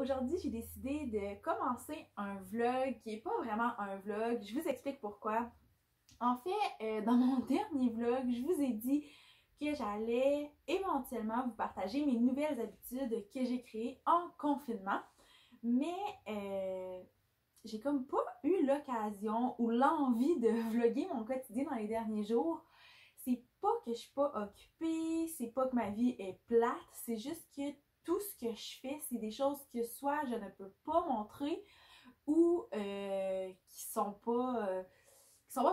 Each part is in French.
aujourd'hui j'ai décidé de commencer un vlog qui n'est pas vraiment un vlog. Je vous explique pourquoi. En fait, dans mon dernier vlog, je vous ai dit que j'allais éventuellement vous partager mes nouvelles habitudes que j'ai créées en confinement. Mais j'ai comme pas eu l'occasion ou l'envie de vlogger mon quotidien dans les derniers jours. C'est pas que je suis pas occupée, c'est pas que ma vie est plate, c'est juste que tout ce que je fais, c'est des choses que soit je ne peux pas montrer ou qui sont pas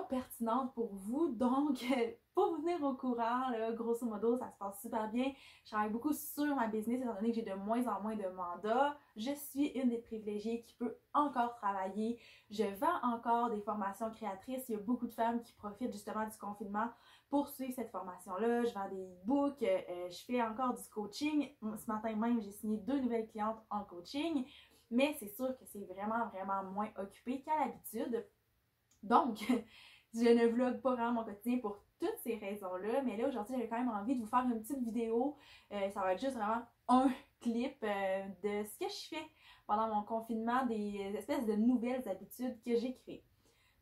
pertinentes pour vous. Donc, pour vous venir au courant, là, grosso modo, ça se passe super bien. Je travaille beaucoup sur ma business étant donné que j'ai de moins en moins de mandats. Je suis une des privilégiées qui peut encore travailler. Je vends encore des formations créatrices. Il y a beaucoup de femmes qui profitent justement du confinement pour suivre cette formation-là. Je vends des e-books, je fais encore du coaching. Ce matin même, j'ai signé 2 nouvelles clientes en coaching. Mais c'est sûr que c'est vraiment moins occupé qu'à l'habitude. Donc, je ne vlog pas vraiment mon quotidien pour toutes ces raisons-là. Mais là, aujourd'hui, j'avais quand même envie de vous faire une petite vidéo. Ça va être juste vraiment un clip de ce que je fais pendant mon confinement, des espèces de nouvelles habitudes que j'ai créées.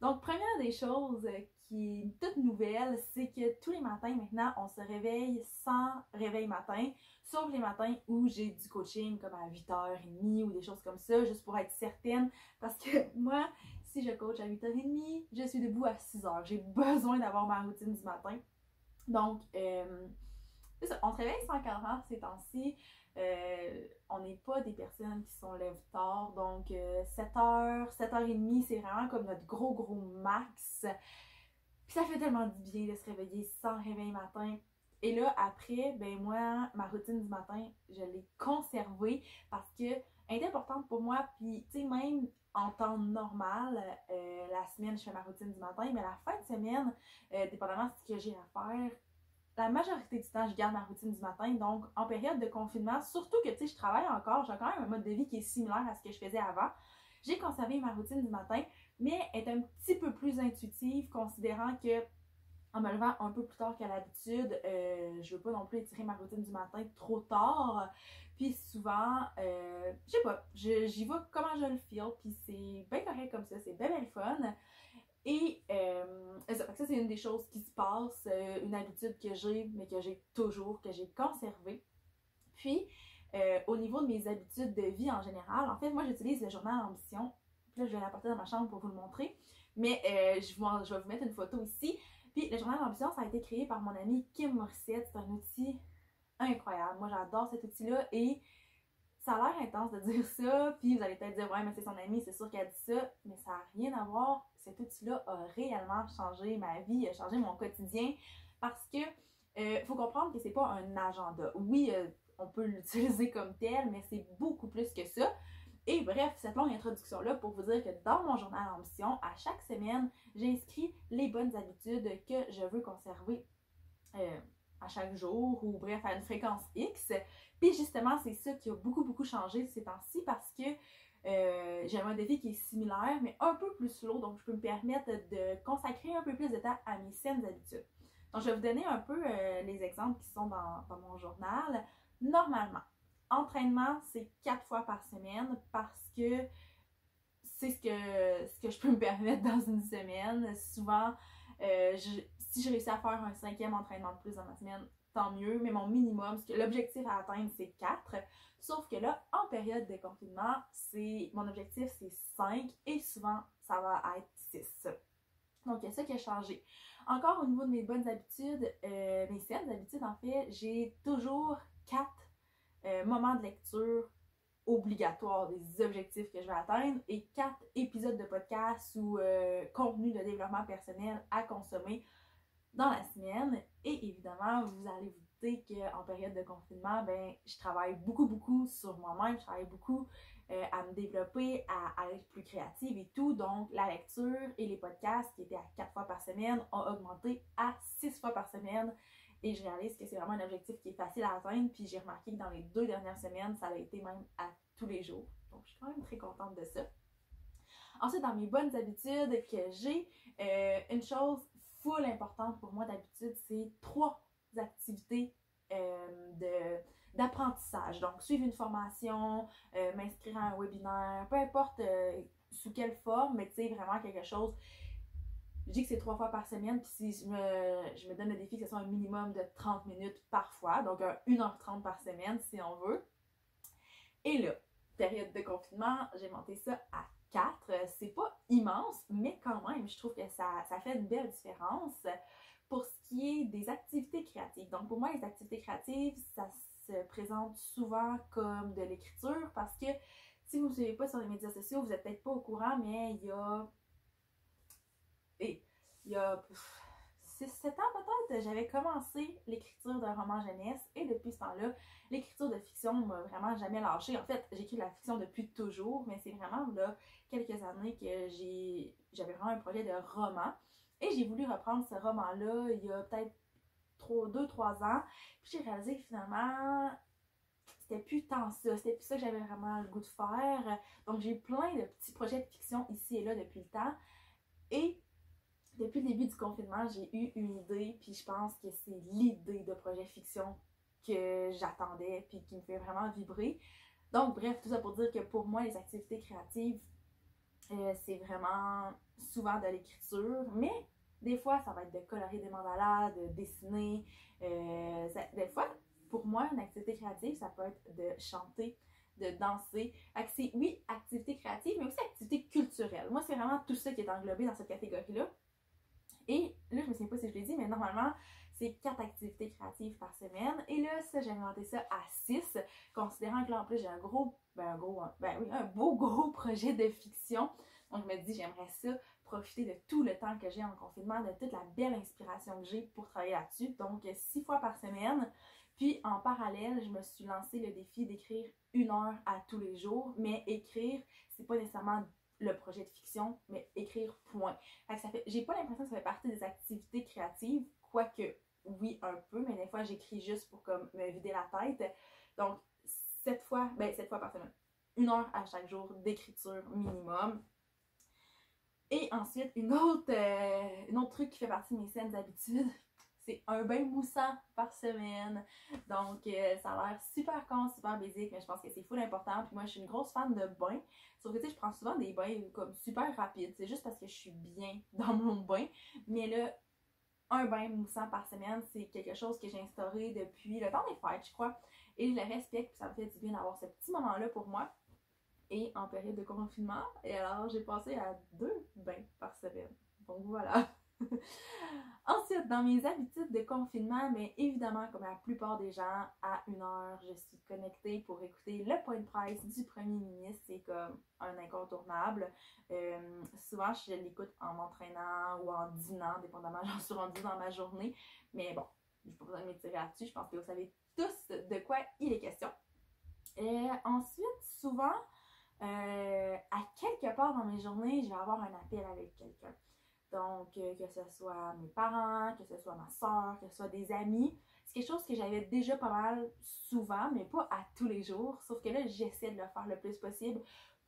Donc, première des choses qui est toute nouvelle, c'est que tous les matins maintenant, on se réveille sans réveil matin, sauf les matins où j'ai du coaching comme à 8h30 ou des choses comme ça, juste pour être certaine. Parce que moi, si je coach à 8h30, je suis debout à 6h. J'ai besoin d'avoir ma routine du matin. Donc, c'est ça, on se réveille sans cadran ces temps-ci. On n'est pas des personnes qui sont lève tard, donc 7h, 7h30, c'est vraiment comme notre gros max. Puis ça fait tellement du bien de se réveiller sans réveil matin. Et là, après, ben moi, ma routine du matin, je l'ai conservée parce que elle est importante pour moi. Puis, tu sais, même en temps normal, la semaine, je fais ma routine du matin, mais la fin de semaine, dépendamment de ce que j'ai à faire, la majorité du temps, je garde ma routine du matin. Donc, en période de confinement, surtout que, tu sais, je travaille encore, j'ai quand même un mode de vie qui est similaire à ce que je faisais avant. J'ai conservé ma routine du matin, mais est un petit peu plus intuitive, considérant que, en me levant un peu plus tard qu'à l'habitude, je veux pas non plus étirer ma routine du matin trop tard. Puis souvent, je sais pas, j'y vais comment je le feel, puis c'est bien correct comme ça, c'est bien le fun. Et ça, c'est une des choses qui se passe, une habitude que j'ai, mais que j'ai toujours, que j'ai conservée. Puis, au niveau de mes habitudes de vie en général, en fait, moi, j'utilise le journal Ambition. Puis là, je vais l'apporter dans ma chambre pour vous le montrer. Mais je vais vous mettre une photo ici. Puis, le journal Ambition, ça a été créé par mon amie Kim Morissette. C'est un outil incroyable. Moi, j'adore cet outil-là et ça a l'air intense de dire ça, puis vous allez peut-être dire « Ouais, mais c'est son amie, c'est sûr qu'elle dit ça », mais ça n'a rien à voir. Cet outil-là a réellement changé ma vie, a changé mon quotidien, parce que faut comprendre que c'est pas un agenda. Oui, on peut l'utiliser comme tel, mais c'est beaucoup plus que ça. Et bref, cette longue introduction-là pour vous dire que dans mon journal Ambition, à chaque semaine, j'inscris les bonnes habitudes que je veux conserver à chaque jour ou bref à une fréquence X. Puis justement, c'est ça qui a beaucoup changé ces temps-ci parce que j'ai un mode de vie qui est similaire mais un peu plus slow, donc je peux me permettre de consacrer un peu plus de temps à mes saines habitudes. Donc je vais vous donner un peu les exemples qui sont dans mon journal. Normalement, entraînement, c'est 4 fois par semaine parce que c'est ce que je peux me permettre dans une semaine. Souvent, si je réussis à faire un 5e entraînement de plus dans ma semaine, tant mieux, mais mon minimum, l'objectif à atteindre, c'est 4. Sauf que là, en période de confinement, mon objectif, c'est 5 et souvent, ça va être 6. Donc, il y a ça qui a changé. Encore au niveau de mes bonnes habitudes, mes saines habitudes, en fait, j'ai toujours 4 moments de lecture obligatoires, des objectifs que je vais atteindre et 4 épisodes de podcast ou contenu de développement personnel à consommer dans la semaine. Et évidemment, vous allez vous douter qu'en période de confinement, ben, je travaille beaucoup sur moi-même, je travaille beaucoup à me développer, à être plus créative et tout. Donc, la lecture et les podcasts qui étaient à 4 fois par semaine ont augmenté à 6 fois par semaine. Et je réalise que c'est vraiment un objectif qui est facile à atteindre. Puis j'ai remarqué que dans les 2 dernières semaines, ça a été même à tous les jours. Donc, je suis quand même très contente de ça. Ensuite, dans mes bonnes habitudes que j'ai, une chose full importante pour moi d'habitude, c'est 3 activités d'apprentissage. Donc, suivre une formation, m'inscrire à un webinaire, peu importe sous quelle forme, mais tu sais, vraiment quelque chose. Je dis que c'est 3 fois par semaine, puis si je me donne le défi que ce soit un minimum de 30 minutes par fois, donc 1h30 par semaine si on veut. Et là, période de confinement, j'ai monté ça à 4. C'est pas immense, mais quand même, je trouve que ça fait une belle différence pour ce qui est des activités créatives. Donc pour moi, les activités créatives, ça se présente souvent comme de l'écriture parce que si vous ne me suivez pas sur les médias sociaux, vous n'êtes peut-être pas au courant, mais il y a 6-7 ans peut-être, j'avais commencé l'écriture d'un roman jeunesse et depuis ce temps-là, l'écriture de fiction m'a vraiment jamais lâché. En fait, j'écris de la fiction depuis toujours, mais c'est vraiment là quelques années que j'avais vraiment un projet de roman et j'ai voulu reprendre ce roman-là il y a peut-être 2-3 ans. Puis j'ai réalisé que finalement, c'était plus tant ça, c'était plus ça que j'avais vraiment le goût de faire. Donc j'ai eu plein de petits projets de fiction ici et là depuis le temps. Et depuis le début du confinement, j'ai eu une idée, puis je pense que c'est l'idée de projet fiction que j'attendais, puis qui me fait vraiment vibrer. Donc bref, tout ça pour dire que pour moi, les activités créatives, c'est vraiment souvent de l'écriture, mais des fois, ça va être de colorer des mandalas, de dessiner. Des fois, pour moi, une activité créative, ça peut être de chanter, de danser. C'est, oui, activité créative, mais aussi activité culturelle. Moi, c'est vraiment tout ça qui est englobé dans cette catégorie-là. Et là, je me souviens pas si je l'ai dit, mais normalement, c'est 4 activités créatives par semaine. Et là, ça, j'ai inventé ça à 6, considérant que là, en plus, j'ai un beau gros projet de fiction. Donc, je me dis, j'aimerais ça profiter de tout le temps que j'ai en confinement, de toute la belle inspiration que j'ai pour travailler là-dessus. Donc, 6 fois par semaine. Puis, en parallèle, je me suis lancé le défi d'écrire 1 heure à tous les jours. Mais écrire, c'est pas nécessairement le projet de fiction, mais écrire point. J'ai pas l'impression que ça fait partie des activités créatives, quoique oui, un peu, mais des fois j'écris juste pour comme me vider la tête. Donc, 7 fois par semaine. 1 heure à chaque jour d'écriture minimum. Et ensuite, une autre truc qui fait partie de mes saines habitudes, c'est un bain moussant par semaine. Donc, ça a l'air super con, super basique, mais je pense que c'est full important. Puis moi, je suis une grosse fan de bain. Sauf que, tu sais, je prends souvent des bains comme super rapides. C'est juste parce que je suis bien dans mon bain. Mais là, un bain moussant par semaine, c'est quelque chose que j'ai instauré depuis le temps des fêtes, je crois. Et je le respecte, puis ça me fait du bien d'avoir ce petit moment-là pour moi. Et en période de confinement, et alors j'ai passé à 2 bains par semaine. Donc voilà. Ensuite, dans mes habitudes de confinement, mais évidemment, comme la plupart des gens, à 1 heure, je suis connectée pour écouter le point de presse du premier ministre. C'est comme un incontournable. Souvent, je l'écoute en m'entraînant ou en dînant, dépendamment, j'en suis rendue dans ma journée. Mais bon, je n'ai pas besoin de m'étirer là-dessus. Je pense que vous savez tous de quoi il est question. Ensuite, souvent, à quelque part dans mes journées, je vais avoir un appel avec quelqu'un. Donc, que ce soit mes parents, que ce soit ma soeur, que ce soit des amis. C'est quelque chose que j'avais déjà pas mal souvent, mais pas à tous les jours. Sauf que là, j'essaie de le faire le plus possible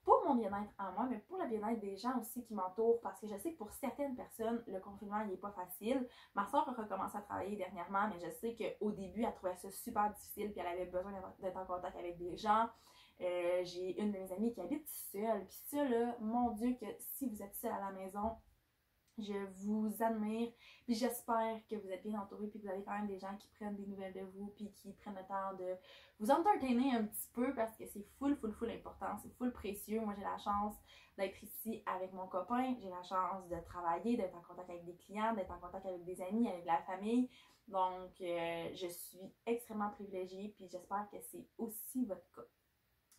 pour mon bien-être à moi, mais pour le bien-être des gens aussi qui m'entourent. Parce que je sais que pour certaines personnes, le confinement, il n'est pas facile. Ma soeur a recommencé à travailler dernièrement, mais je sais qu'au début, elle trouvait ça super difficile puis elle avait besoin d'être en contact avec des gens. J'ai une de mes amies qui habite seule. Puis ça, là, mon Dieu, que si vous êtes seule à la maison, je vous admire, puis j'espère que vous êtes bien entourés, puis que vous avez quand même des gens qui prennent des nouvelles de vous, puis qui prennent le temps de vous entertainer un petit peu, parce que c'est full important, c'est full précieux. Moi, j'ai la chance d'être ici avec mon copain, j'ai la chance de travailler, d'être en contact avec des clients, d'être en contact avec des amis, avec la famille. Donc, je suis extrêmement privilégiée, puis j'espère que c'est aussi votre cas.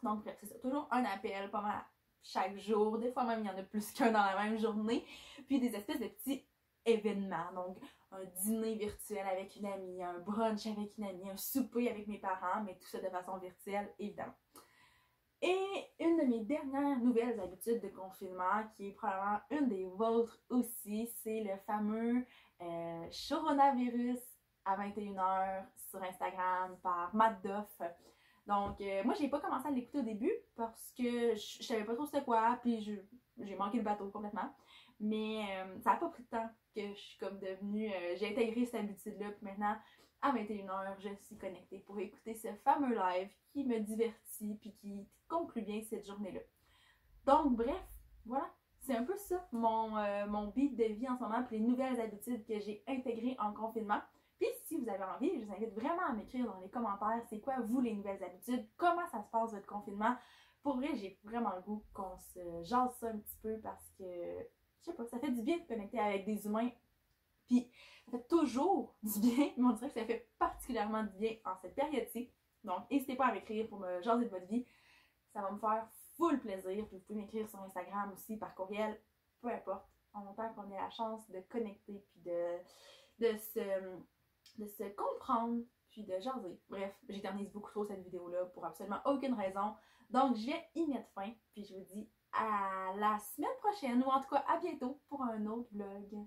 Donc, bref, c'est ça, toujours un appel, pas mal chaque jour, des fois même il y en a plus qu'un dans la même journée, puis des espèces de petits événements, donc un dîner virtuel avec une amie, un brunch avec une amie, un souper avec mes parents, mais tout ça de façon virtuelle, évidemment. Et une de mes dernières nouvelles habitudes de confinement, qui est probablement une des vôtres aussi, c'est le fameux coronavirus à 21h sur Instagram par Matt Duff. Donc, moi, j'ai pas commencé à l'écouter au début parce que je savais pas trop c'était quoi, puis j'ai manqué le bateau complètement. Mais ça a pas pris de temps que je suis comme devenue... j'ai intégré cette habitude-là, puis maintenant, à 21h, je suis connectée pour écouter ce fameux live qui me divertit puis qui conclut bien cette journée-là. Donc, bref, voilà. C'est un peu ça, mon beat de vie en ce moment, puis les nouvelles habitudes que j'ai intégrées en confinement. Puis, si vous avez envie, je vous invite vraiment à m'écrire dans les commentaires, c'est quoi, vous, les nouvelles habitudes, comment ça se passe, votre confinement. Pour vrai, j'ai vraiment le goût qu'on se jase ça un petit peu parce que, je sais pas, ça fait du bien de connecter avec des humains. Puis, ça fait toujours du bien, mais on dirait que ça fait particulièrement du bien en cette période-ci. Donc, n'hésitez pas à m'écrire pour me jaser de votre vie. Ça va me faire full plaisir. Puis vous pouvez m'écrire sur Instagram aussi, par courriel, peu importe. En même temps qu'on ait la chance de connecter, puis de se comprendre, puis de jaser. Bref, j'éternise beaucoup trop cette vidéo-là pour absolument aucune raison. Donc, je vais y mettre fin. Puis je vous dis à la semaine prochaine, ou en tout cas à bientôt pour un autre vlog.